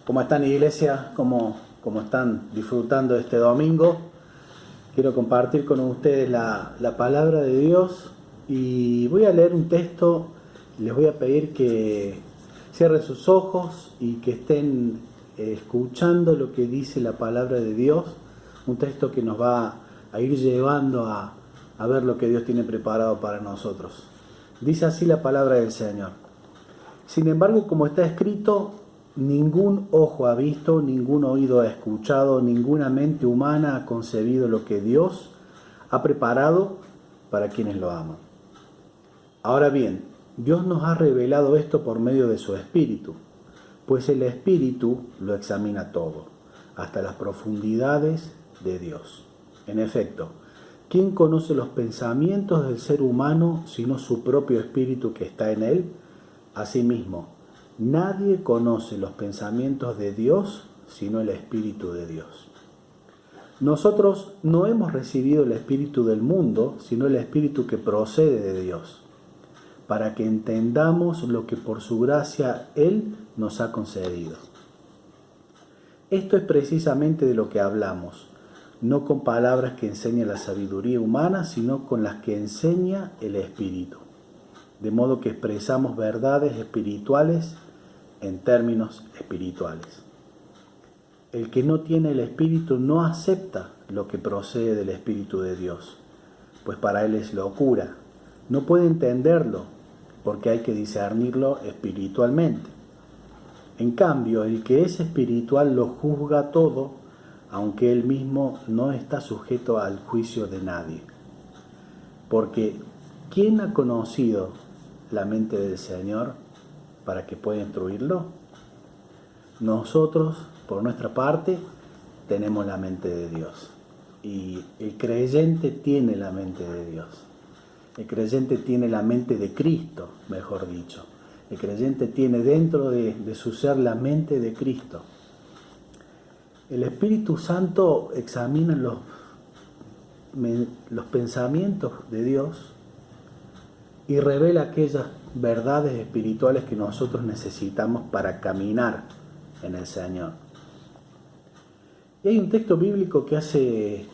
¿Cómo están, iglesia? ¿Cómo están disfrutando este domingo? Quiero compartir con ustedes la palabra de Dios y voy a leer un texto. Les voy a pedir que cierren sus ojos y que estén escuchando lo que dice la palabra de Dios. Un texto que nos va a ir llevando a ver lo que Dios tiene preparado para nosotros. Dice así la palabra del Señor. Sin embargo, como está escrito, ningún ojo ha visto, ningún oído ha escuchado, ninguna mente humana ha concebido lo que Dios ha preparado para quienes lo aman. Ahora bien, Dios nos ha revelado esto por medio de su Espíritu, pues el Espíritu lo examina todo, hasta las profundidades de Dios. En efecto, ¿quién conoce los pensamientos del ser humano sino su propio Espíritu que está en él? Asimismo, nadie conoce los pensamientos de Dios sino el Espíritu de Dios. Nosotros no hemos recibido el Espíritu del mundo, sino el Espíritu que procede de Dios, para que entendamos lo que por su gracia Él nos ha concedido. Esto es precisamente de lo que hablamos, no con palabras que enseña la sabiduría humana, sino con las que enseña el Espíritu. De modo que expresamos verdades espirituales en términos espirituales. El que no tiene el Espíritu no acepta lo que procede del Espíritu de Dios, pues para él es locura. No puede entenderlo, porque hay que discernirlo espiritualmente. En cambio, el que es espiritual lo juzga todo, aunque él mismo no está sujeto al juicio de nadie. Porque, ¿quién ha conocido la mente del Señor para que pueda instruirlo? Nosotros, por nuestra parte, tenemos la mente de Dios. Y el creyente tiene la mente de Dios. El creyente tiene la mente de Cristo, mejor dicho. El creyente tiene dentro de su ser la mente de Cristo. El Espíritu Santo examina los pensamientos de Dios y revela aquellas verdades espirituales que nosotros necesitamos para caminar en el Señor. Y hay un texto bíblico que hace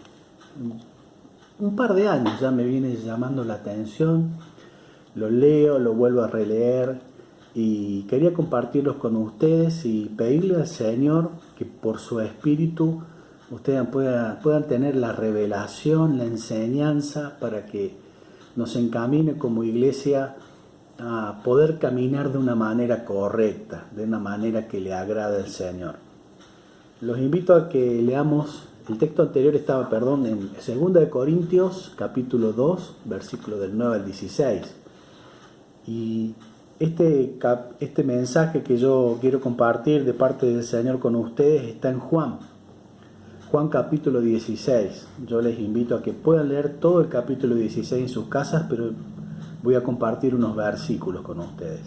un par de años ya me viene llamando la atención. Lo leo, lo vuelvo a releer y quería compartirlos con ustedes y pedirle al Señor que por su Espíritu ustedes puedan tener la revelación, la enseñanza para que nos encamine como iglesia a poder caminar de una manera correcta, de una manera que le agrade al Señor. Los invito a que leamos, el texto anterior estaba, en 2 Corintios, capítulo 2, versículo del 9 al 16. Y este mensaje que yo quiero compartir de parte del Señor con ustedes está en Juan capítulo 16. Yo les invito a que puedan leer todo el capítulo 16 en sus casas, pero voy a compartir unos versículos con ustedes.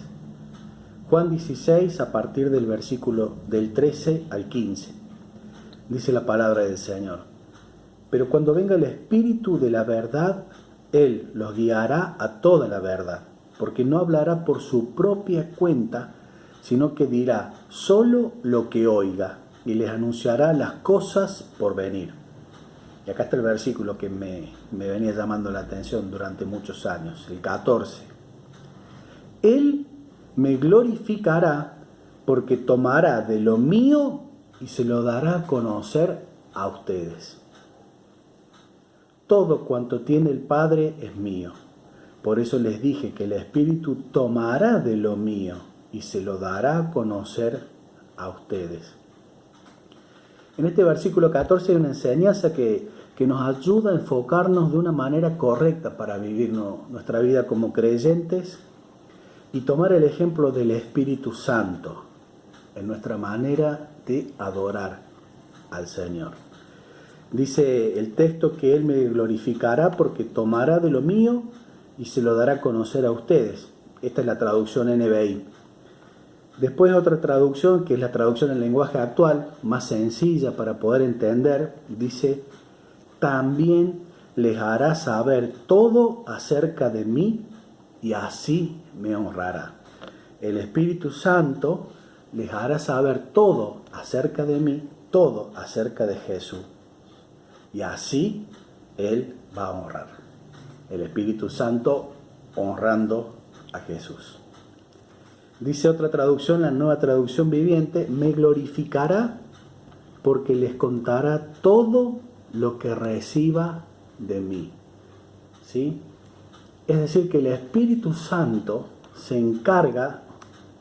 Juan 16, a partir del versículo del 13 al 15. Dice la palabra del Señor. Pero cuando venga el Espíritu de la verdad, Él los guiará a toda la verdad, porque no hablará por su propia cuenta, sino que dirá solo lo que oiga, y les anunciará las cosas por venir. Y acá está el versículo que me venía llamando la atención durante muchos años, el 14. Él me glorificará porque tomará de lo mío y se lo dará a conocer a ustedes. Todo cuanto tiene el Padre es mío. Por eso les dije que el Espíritu tomará de lo mío y se lo dará a conocer a ustedes. En este versículo 14 hay una enseñanza que nos ayuda a enfocarnos de una manera correcta para vivir nuestra vida como creyentes y tomar el ejemplo del Espíritu Santo en nuestra manera de adorar al Señor. Dice el texto que Él me glorificará porque tomará de lo mío y se lo dará a conocer a ustedes. Esta es la traducción NBI. Después otra traducción, que es la traducción en lenguaje actual, más sencilla para poder entender, dice, también les hará saber todo acerca de mí y así me honrará. El Espíritu Santo les hará saber todo acerca de mí, todo acerca de Jesús. Y así Él va a honrar. El Espíritu Santo honrando a Jesús. Dice otra traducción, la Nueva Traducción Viviente: me glorificará porque les contará todo lo que reciba de mí. ¿Sí? Es decir, que el Espíritu Santo se encarga,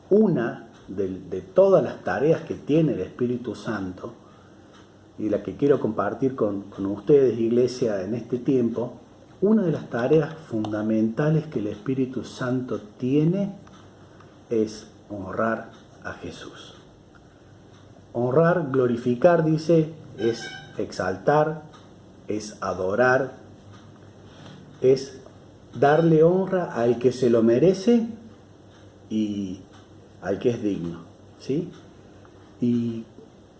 una de todas las tareas que tiene el Espíritu Santo, y la que quiero compartir con ustedes, iglesia, en este tiempo. Una de las tareas fundamentales que el Espíritu Santo tiene es honrar a Jesús. Honrar, glorificar, dice, es exaltar, es adorar, es darle honra al que se lo merece y al que es digno, ¿sí? Y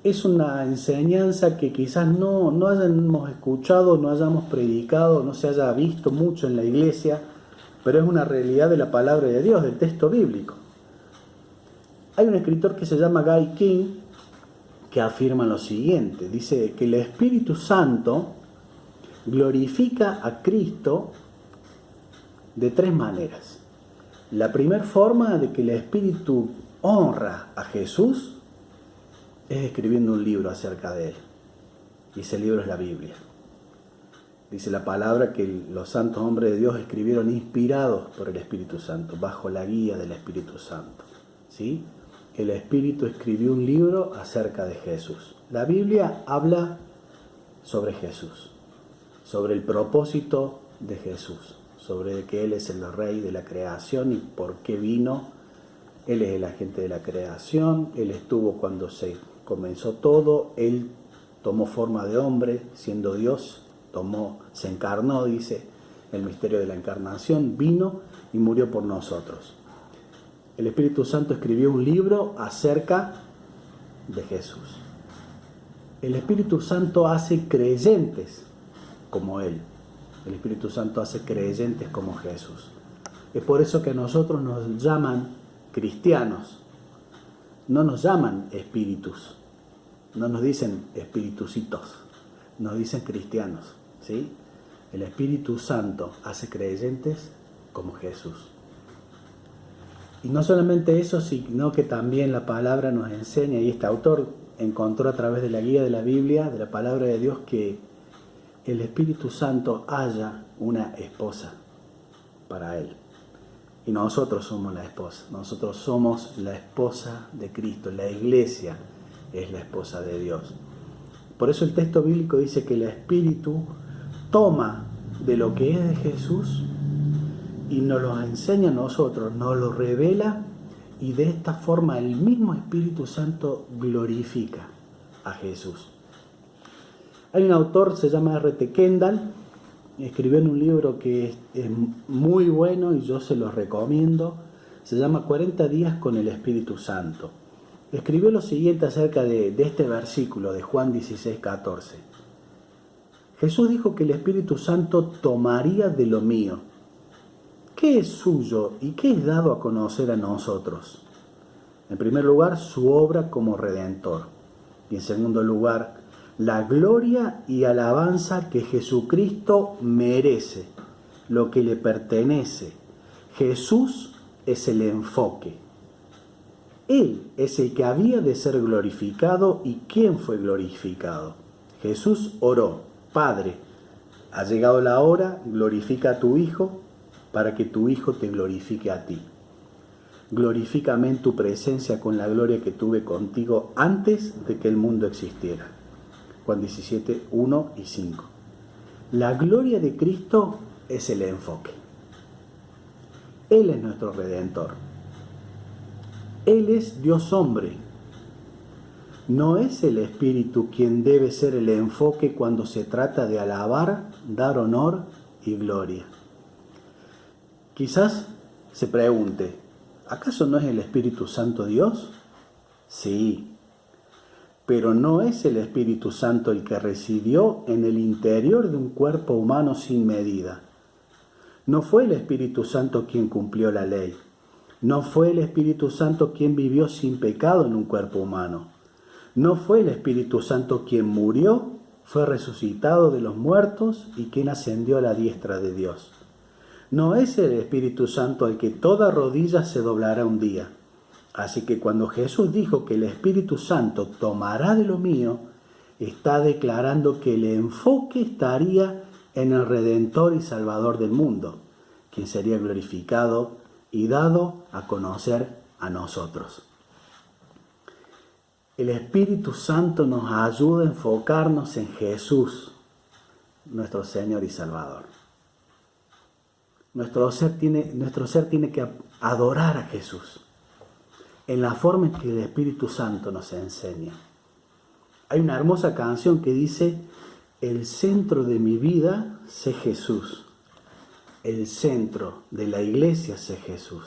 es una enseñanza que quizás no hayamos escuchado, no hayamos predicado, no se haya visto mucho en la iglesia, pero es una realidad de la palabra de Dios, del texto bíblico. Hay un escritor que se llama Guy King que afirma lo siguiente: dice que el Espíritu Santo glorifica a Cristo de tres maneras. La primera forma de que el Espíritu honra a Jesús es escribiendo un libro acerca de Él. Y ese libro es la Biblia. Dice la palabra que los santos hombres de Dios escribieron inspirados por el Espíritu Santo, bajo la guía del Espíritu Santo. ¿Sí? El Espíritu escribió un libro acerca de Jesús. La Biblia habla sobre Jesús, sobre el propósito de Jesús, sobre que Él es el Rey de la creación y por qué vino. Él es el agente de la creación, Él estuvo cuando se comenzó todo, Él tomó forma de hombre, siendo Dios, se encarnó, dice el misterio de la encarnación, vino y murió por nosotros. El Espíritu Santo escribió un libro acerca de Jesús. El Espíritu Santo hace creyentes como Él. El Espíritu Santo hace creyentes como Jesús. Es por eso que a nosotros nos llaman cristianos. No nos llaman espíritus. No nos dicen espiritucitos. Nos dicen cristianos. ¿Sí? El Espíritu Santo hace creyentes como Jesús. Y no solamente eso, sino que también la palabra nos enseña, y este autor encontró a través de la guía de la Biblia, de la palabra de Dios, que el Espíritu Santo haya una esposa para Él. Y nosotros somos la esposa. Nosotros somos la esposa de Cristo. La iglesia es la esposa de Dios. Por eso el texto bíblico dice que el Espíritu toma de lo que es de Jesús y nos lo enseña a nosotros, nos lo revela, y de esta forma el mismo Espíritu Santo glorifica a Jesús. Hay un autor, se llama R.T. Kendall, escribió en un libro que es muy bueno y yo se los recomiendo. Se llama 40 días con el Espíritu Santo. Escribió lo siguiente acerca de este versículo de Juan 16:14. Jesús dijo que el Espíritu Santo tomaría de lo mío. ¿Qué es suyo y qué es dado a conocer a nosotros? En primer lugar, su obra como Redentor. Y en segundo lugar, la gloria y alabanza que Jesucristo merece, lo que le pertenece. Jesús es el enfoque. Él es el que había de ser glorificado. ¿Y quién fue glorificado? Jesús oró: Padre, ha llegado la hora, glorifica a tu Hijo, para que tu Hijo te glorifique a ti. Glorifícame en tu presencia con la gloria que tuve contigo antes de que el mundo existiera. Juan 17, 1 y 5. La gloria de Cristo es el enfoque. Él es nuestro Redentor. Él es Dios hombre. No es el Espíritu quien debe ser el enfoque cuando se trata de alabar, dar honor y gloria. Quizás se pregunte, ¿acaso no es el Espíritu Santo Dios? Sí, pero no es el Espíritu Santo el que residió en el interior de un cuerpo humano sin medida. No fue el Espíritu Santo quien cumplió la ley. No fue el Espíritu Santo quien vivió sin pecado en un cuerpo humano. No fue el Espíritu Santo quien murió, fue resucitado de los muertos y quien ascendió a la diestra de Dios. No es el Espíritu Santo al que toda rodilla se doblará un día. Así que cuando Jesús dijo que el Espíritu Santo tomará de lo mío, está declarando que el enfoque estaría en el Redentor y Salvador del mundo, quien sería glorificado y dado a conocer a nosotros. El Espíritu Santo nos ayuda a enfocarnos en Jesús, nuestro Señor y Salvador. Nuestro ser tiene que adorar a Jesús en la forma en que el Espíritu Santo nos enseña. Hay una hermosa canción que dice: el centro de mi vida sé Jesús, el centro de la iglesia sé Jesús.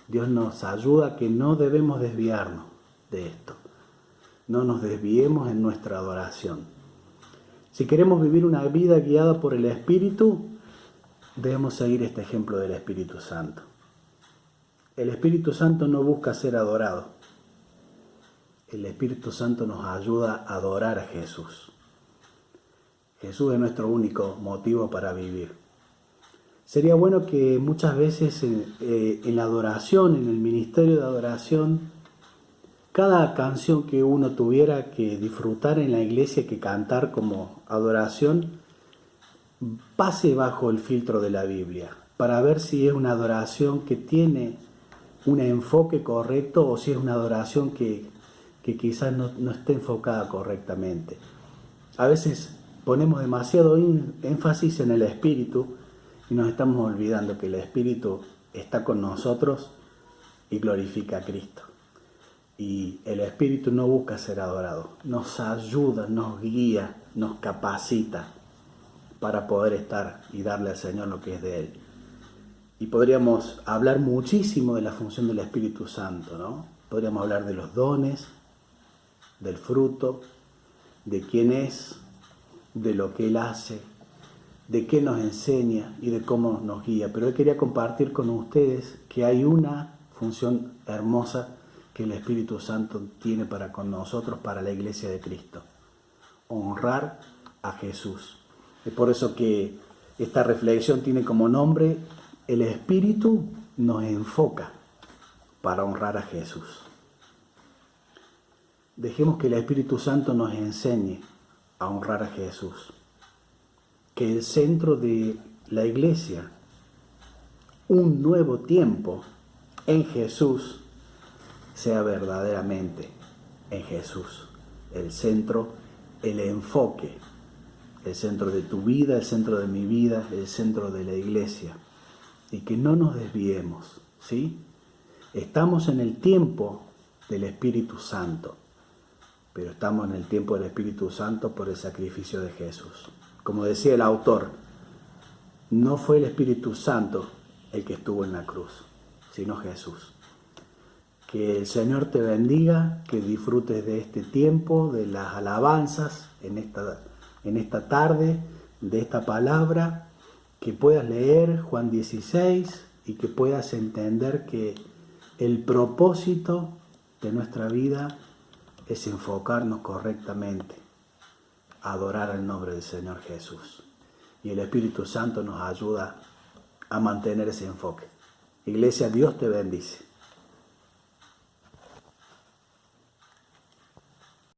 Dios nos ayuda a que no debemos desviarnos de esto. No nos desviemos en nuestra adoración. Si queremos vivir una vida guiada por el Espíritu, debemos seguir este ejemplo del Espíritu Santo. El Espíritu Santo no busca ser adorado. El Espíritu Santo nos ayuda a adorar a Jesús. Jesús es nuestro único motivo para vivir. Sería bueno que muchas veces en la adoración, en el ministerio de adoración, cada canción que uno tuviera que disfrutar en la iglesia, que cantar como adoración, pase bajo el filtro de la Biblia, para ver si es una adoración que tiene un enfoque correcto o si es una adoración que quizás no esté enfocada correctamente. A veces ponemos demasiado énfasis en el Espíritu y nos estamos olvidando que el Espíritu está con nosotros y glorifica a Cristo. Y el Espíritu no busca ser adorado, nos ayuda, nos guía, nos capacita para poder estar y darle al Señor lo que es de Él. Y podríamos hablar muchísimo de la función del Espíritu Santo, ¿no? Podríamos hablar de los dones, del fruto, de quién es, de lo que Él hace, de qué nos enseña y de cómo nos guía. Pero hoy quería compartir con ustedes que hay una función hermosa que el Espíritu Santo tiene para con nosotros, para la iglesia de Cristo: honrar a Jesús. Es por eso que esta reflexión tiene como nombre: el Espíritu nos enfoca para honrar a Jesús. Dejemos que el Espíritu Santo nos enseñe a honrar a Jesús. Que el centro de la iglesia, un nuevo tiempo en Jesús, sea verdaderamente en Jesús. El centro, el enfoque, el centro de tu vida, el centro de mi vida, el centro de la iglesia. Y que no nos desviemos, ¿sí? Estamos en el tiempo del Espíritu Santo, pero estamos en el tiempo del Espíritu Santo por el sacrificio de Jesús. Como decía el autor, no fue el Espíritu Santo el que estuvo en la cruz, sino Jesús. Que el Señor te bendiga, que disfrutes de este tiempo, de las alabanzas en esta tarde, de esta palabra, que puedas leer Juan 16 y que puedas entender que el propósito de nuestra vida es enfocarnos correctamente, adorar al nombre del Señor Jesús. Y el Espíritu Santo nos ayuda a mantener ese enfoque. Iglesia, Dios te bendice.